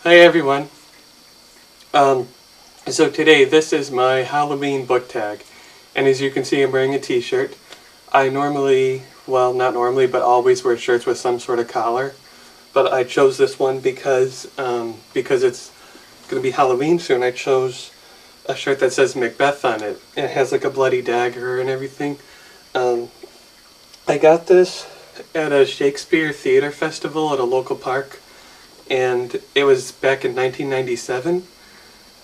Hi everyone. So today this is my Halloween book tag, and as you can see I'm wearing a t-shirt. I normally, well not normally, but always wear shirts with some sort of collar, but I chose this one because it's going to be Halloween soon. I chose a shirt that says Macbeth on it. It has like a bloody dagger and everything. I got this at a Shakespeare Theater Festival at a local park, and it was back in 1997,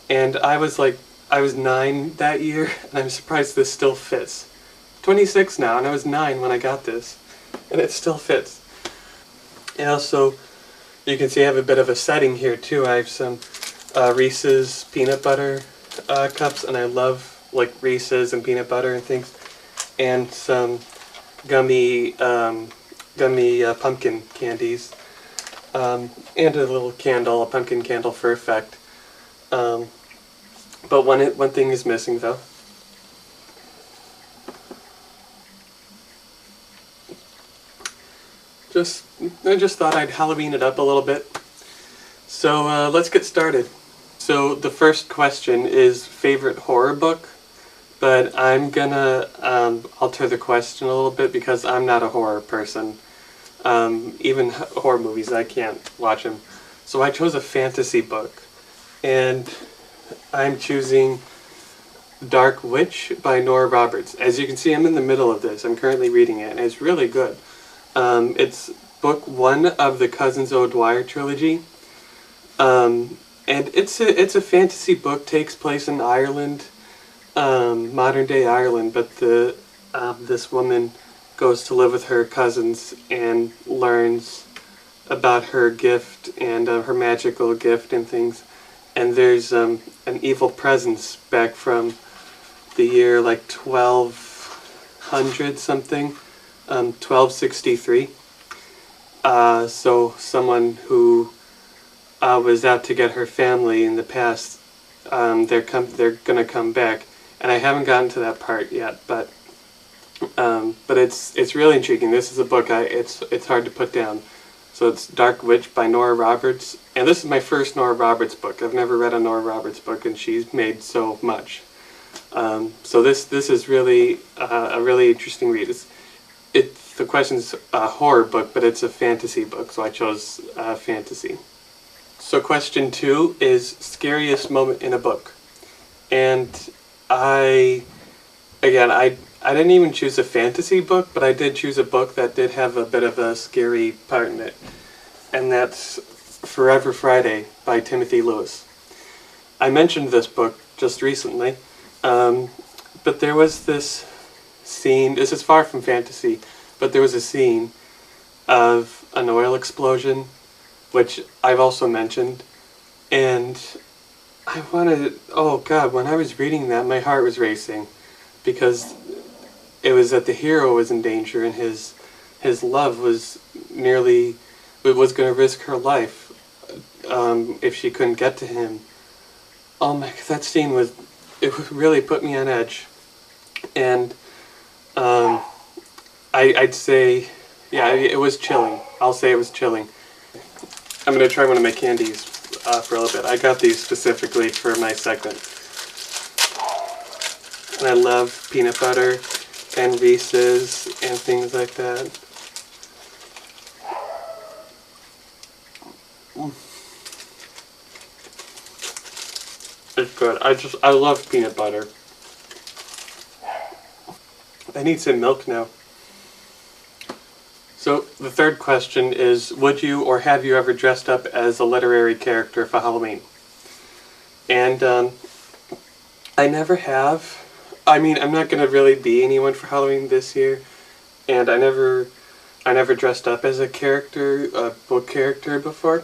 and I was 9 that year, and I'm surprised this still fits. 26 now, and I was 9 when I got this, and it still fits. And also, you can see I have a bit of a setting here too. I have some Reese's peanut butter cups, and I love like Reese's and peanut butter and things, and some gummy pumpkin candies. And a little candle, a pumpkin candle for effect. But one thing is missing though. I just thought I'd Halloween it up a little bit. So let's get started. So the first question is favorite horror book, but I'm gonna alter the question a little bit because I'm not a horror person. Even horror movies, I can't watch them. So I chose a fantasy book, and I'm choosing Dark Witch by Nora Roberts. As you can see, I'm in the middle of this. I'm currently reading it, and it's really good. It's book 1 of the Cousins O'Dwyer trilogy, and it's a fantasy book. Takes place in Ireland, modern day Ireland, but this woman goes to live with her cousins and learns about her gift and her magical gift and things. And there's an evil presence back from the year like 1200 something, 1263. So someone who was out to get her family in the past, they're gonna come back, and I haven't gotten to that part yet, but it's really intriguing. This is a book it's hard to put down. So it's Dark Witch by Nora Roberts, and this is my first Nora Roberts book. I've never read a Nora Roberts book, and she's made so much. So this is really a really interesting read. The question's a horror book, but it's a fantasy book, so I chose fantasy. So question 2 is scariest moment in a book, and I didn't even choose a fantasy book, but I did choose a book that did have a bit of a scary part in it, and that's Forever Friday by Timothy Lewis. I mentioned this book just recently, but there was this scene. This is far from fantasy, but there was a scene of an oil explosion, which I've also mentioned, and oh God, when I was reading that, my heart was racing, because it was that the hero was in danger, and his love was going to risk her life if she couldn't get to him. Oh my, that scene it really put me on edge, and I'd say, yeah, it was chilling. I'll say it was chilling. I'm gonna try one of my candies for a little bit. I got these specifically for my segment. And I love peanut butter and Reese's and things like that. It's good. I love peanut butter. I need some milk now. So the third question is, would you or have you ever dressed up as a literary character for Halloween? And I never have. I mean, I'm not going to really be anyone for Halloween this year, and I never dressed up as a book character before,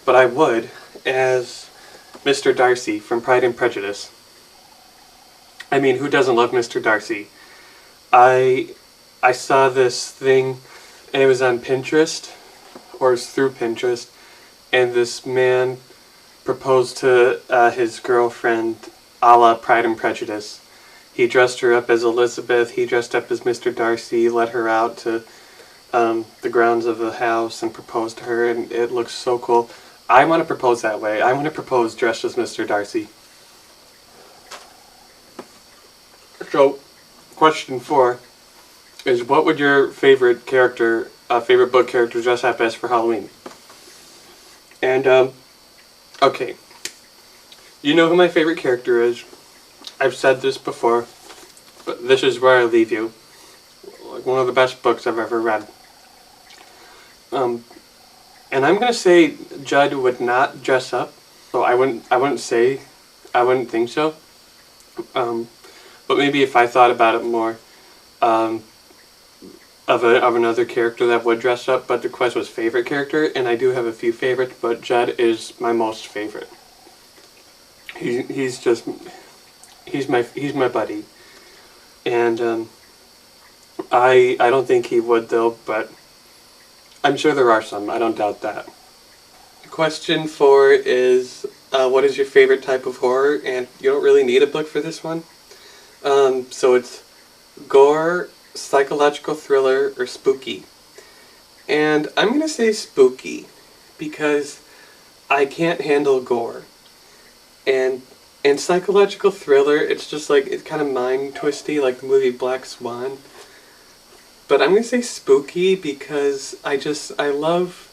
but I would as Mr. Darcy from Pride and Prejudice. I mean, who doesn't love Mr. Darcy? I saw this thing, and it was on Pinterest, or it was through Pinterest, and this man proposed to his girlfriend a la Pride and Prejudice. He dressed her up as Elizabeth, he dressed up as Mr. Darcy, led her out to the grounds of the house and proposed to her, and it looks so cool. I want to propose that way. I want to propose dressed as Mr. Darcy. So, question 4 is, what would your favorite character, favorite book character dress up as for Halloween? And, okay. You know who my favorite character is. I've said this before, but this is where I leave you. Like, one of the best books I've ever read. And I'm gonna say Judd would not dress up, so I wouldn't think so. But maybe if I thought about it more, of another character that would dress up. But the question was favorite character, and I do have a few favorites, but Judd is my most favorite. He's my buddy, and I don't think he would though, but I'm sure there are some. I don't doubt that. Question 4 is, what is your favorite type of horror? And you don't really need a book for this one. So it's gore, psychological thriller, or spooky. And I'm going to say spooky, because I can't handle gore. And psychological thriller, it's just like, it's kind of mind-twisty, like the movie Black Swan. But I'm going to say spooky because I love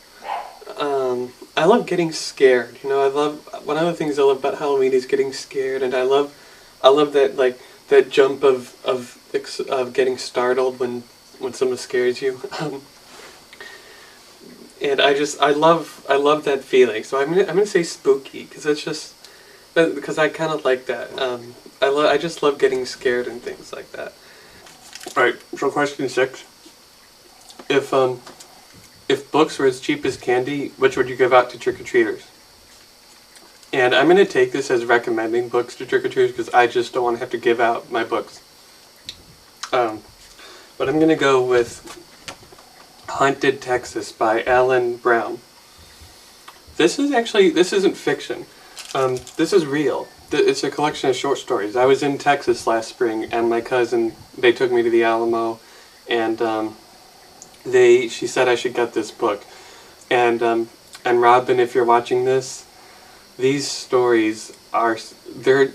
getting scared. You know, one of the things I love about Halloween is getting scared, and I love that, like, that jump of getting startled when someone scares you. And I love that feeling. So I'm gonna say spooky because I kind of like that. I just love getting scared and things like that. Alright, so question 6. If books were as cheap as candy, which would you give out to trick-or-treaters? And I'm going to take this as recommending books to trick-or-treaters because I just don't want to have to give out my books. But I'm going to go with Haunted Texas by Alan Brown. This isn't fiction. This is real. It's a collection of short stories. I was in Texas last spring, and my cousin, they took me to the Alamo, and she said I should get this book. And Robin, if you're watching this, these stories they're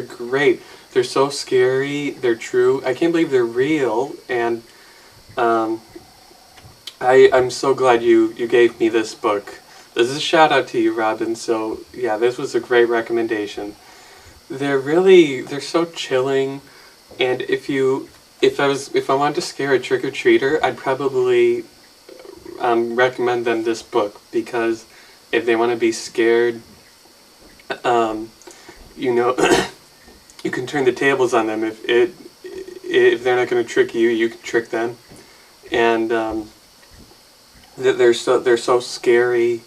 great. They're so scary. They're true. I can't believe they're real. And I'm so glad you gave me this book. This is a shout out to you, Robin. So yeah, this was a great recommendation. They're so chilling, and if I wanted to scare a trick-or-treater, I'd probably recommend them this book, because if they want to be scared, you know, you can turn the tables on them. If they're not going to trick you, you can trick them, and they're so scary.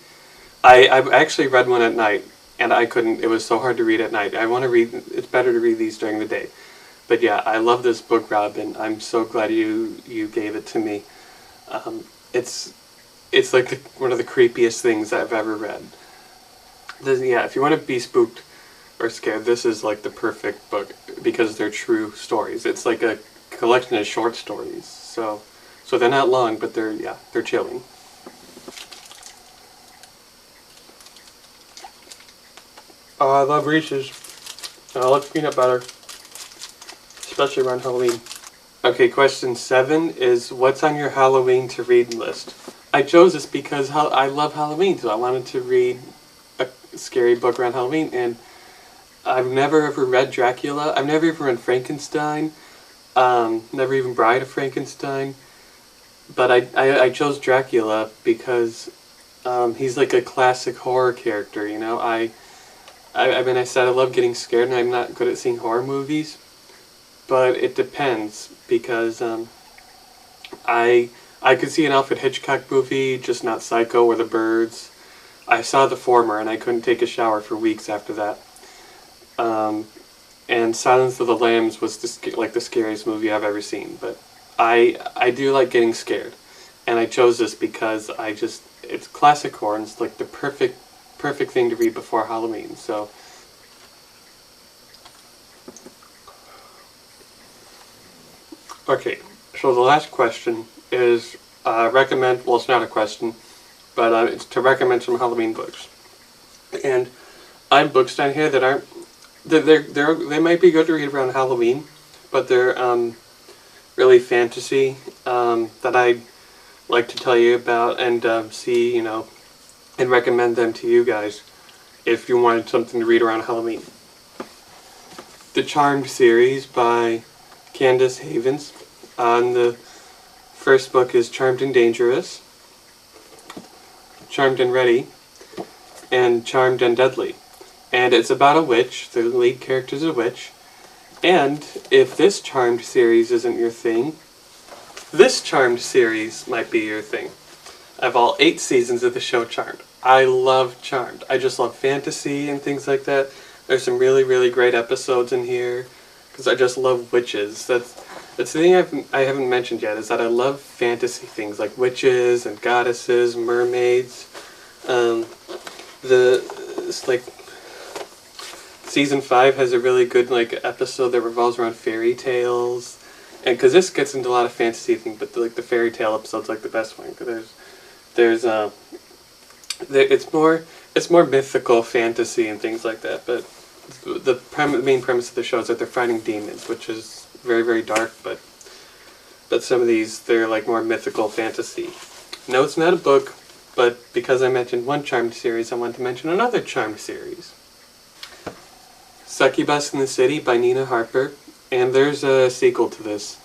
I actually read one at night, and I couldn't. It was so hard to read at night. It's better to read these during the day. But yeah, I love this book, Robin. I'm so glad you gave it to me. It's like one of the creepiest things I've ever read. Yeah, if you want to be spooked or scared, this is like the perfect book, because they're true stories. It's like a collection of short stories. So they're not long, but they're chilling. Oh, I love Reese's. And I love peanut butter. Especially around Halloween. Okay, question 7 is, what's on your Halloween to read list? I chose this because I love Halloween, so I wanted to read a scary book around Halloween, and I've never ever read Dracula. I've never even read Frankenstein. Never even Bride of Frankenstein. But I chose Dracula because he's like a classic horror character, you know? I mean, I said I love getting scared, and I'm not good at seeing horror movies. But it depends, because I could see an Alfred Hitchcock movie, just not Psycho or The Birds. I saw the former, and I couldn't take a shower for weeks after that. And Silence of the Lambs was like the scariest movie I've ever seen. But I do like getting scared, and I chose this because it's classic horror, and it's like the perfect thing to read before Halloween. So. Okay, so the last question is, well, it's not a question. but it's to recommend some Halloween books. And I have books down here that aren't, they might be good to read around Halloween, but they're really fantasy that I'd like to tell you about and see, and recommend them to you guys if you wanted something to read around Halloween. The Charmed series by Candace Havens. The first book is Charmed and Dangerous, Charmed and Ready, and Charmed and Deadly. And it's about a witch. The lead character is a witch. And if this Charmed series isn't your thing, this Charmed series might be your thing. I have all 8 seasons of the show Charmed. I love Charmed. I just love fantasy and things like that. There's some really, really great episodes in here because I just love witches. That's the thing I haven't mentioned yet, is that I love fantasy things like witches and goddesses, mermaids. Season 5 has a really good episode that revolves around fairy tales, and because this gets into a lot of fantasy things, but the fairy tale episode's the best one. It's more mythical fantasy and things like that, but the main premise of the show is that they're fighting demons, which is very, very dark, but some of these, they're more mythical fantasy. No, it's not a book, but because I mentioned one Charmed series, I want to mention another Charmed series. Succubus in the City by Nina Harper, and there's a sequel to this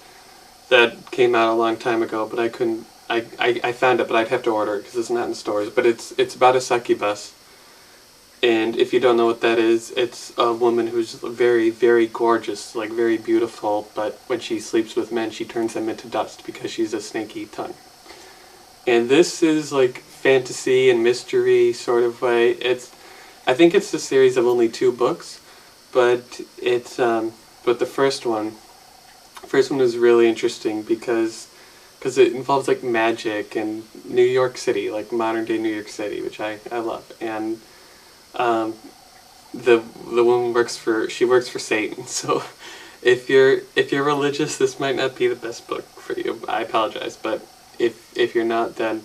that came out a long time ago, but I couldn't. I found it, but I'd have to order it because it's not in stores. But it's about a succubus, and if you don't know what that is, it's a woman who's very, very gorgeous, very beautiful. But when she sleeps with men, she turns them into dust because she's a snaky tongue. And this is fantasy and mystery sort of way. I think it's a series of only 2 books, but but the first one is really interesting because it involves magic and New York City, modern day New York City, which I love. And the woman works for Satan. So if you're religious, this might not be the best book for you. I apologize, but if you're not, then,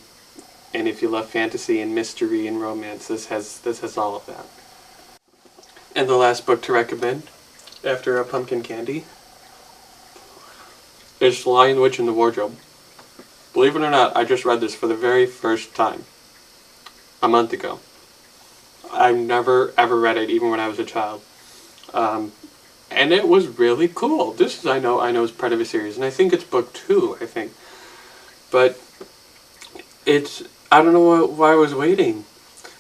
and if you love fantasy and mystery and romance, this has all of that. And the last book to recommend after a pumpkin candy is The Lion, the Witch, and the Wardrobe. Believe it or not, I just read this for the very first time a month ago. I've never ever read it, even when I was a child, and it was really cool. This is I know is part of a series, and I think it's book 2. I think, but I don't know why I was waiting.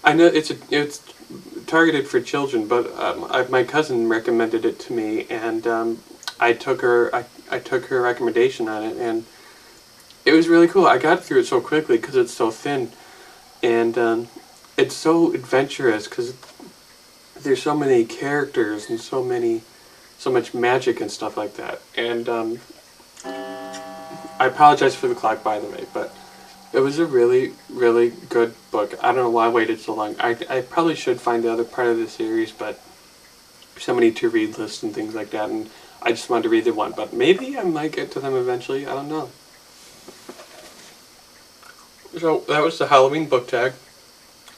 I know it's targeted for children, but my cousin recommended it to me, and I took her recommendation on it, and it was really cool. I got through it so quickly because it's so thin, and it's so adventurous because there's so many characters and so much magic and stuff like that. And I apologize for the clock, by the way, but it was a really, really good book. I don't know why I waited so long. I probably should find the other part of the series, but so many to-read lists and things like that, and I just wanted to read the one. But maybe I might get to them eventually. I don't know. So that was the Halloween book tag,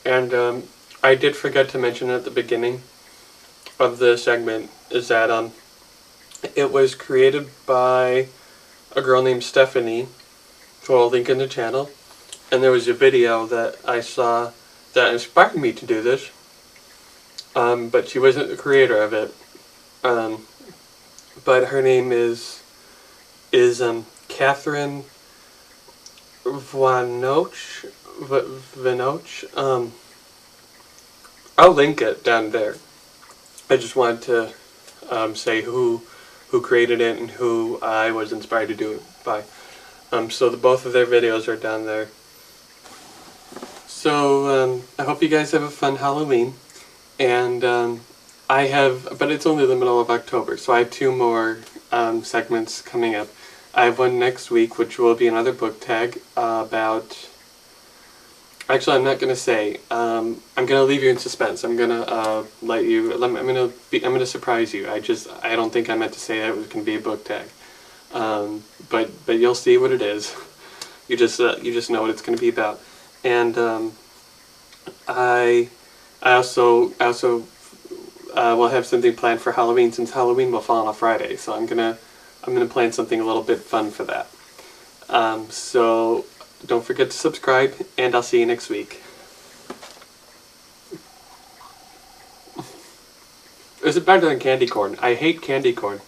and I did forget to mention at the beginning of the segment is that it was created by a girl named Stephanie, who I'll link in the channel, and there was a video that I saw that inspired me to do this, but she wasn't the creator of it, but her name is Catherine Vanoch. I'll link it down there. I just wanted to say who created it and who I was inspired to do it by. So both of their videos are down there. So I hope you guys have a fun Halloween, and but it's only the middle of October, so I have 2 more segments coming up. I have one next week, which will be another book tag about. Actually, I'm not gonna say. I'm gonna leave you in suspense. I'm gonna I'm gonna surprise you. I don't think I meant to say that it was gonna be a book tag. But you'll see what it is. You just know what it's gonna be about. and I also will have something planned for Halloween, since Halloween will fall on a Friday. So I'm gonna plan something a little bit fun for that. So don't forget to subscribe, and I'll see you next week. Is it better than candy corn? I hate candy corn.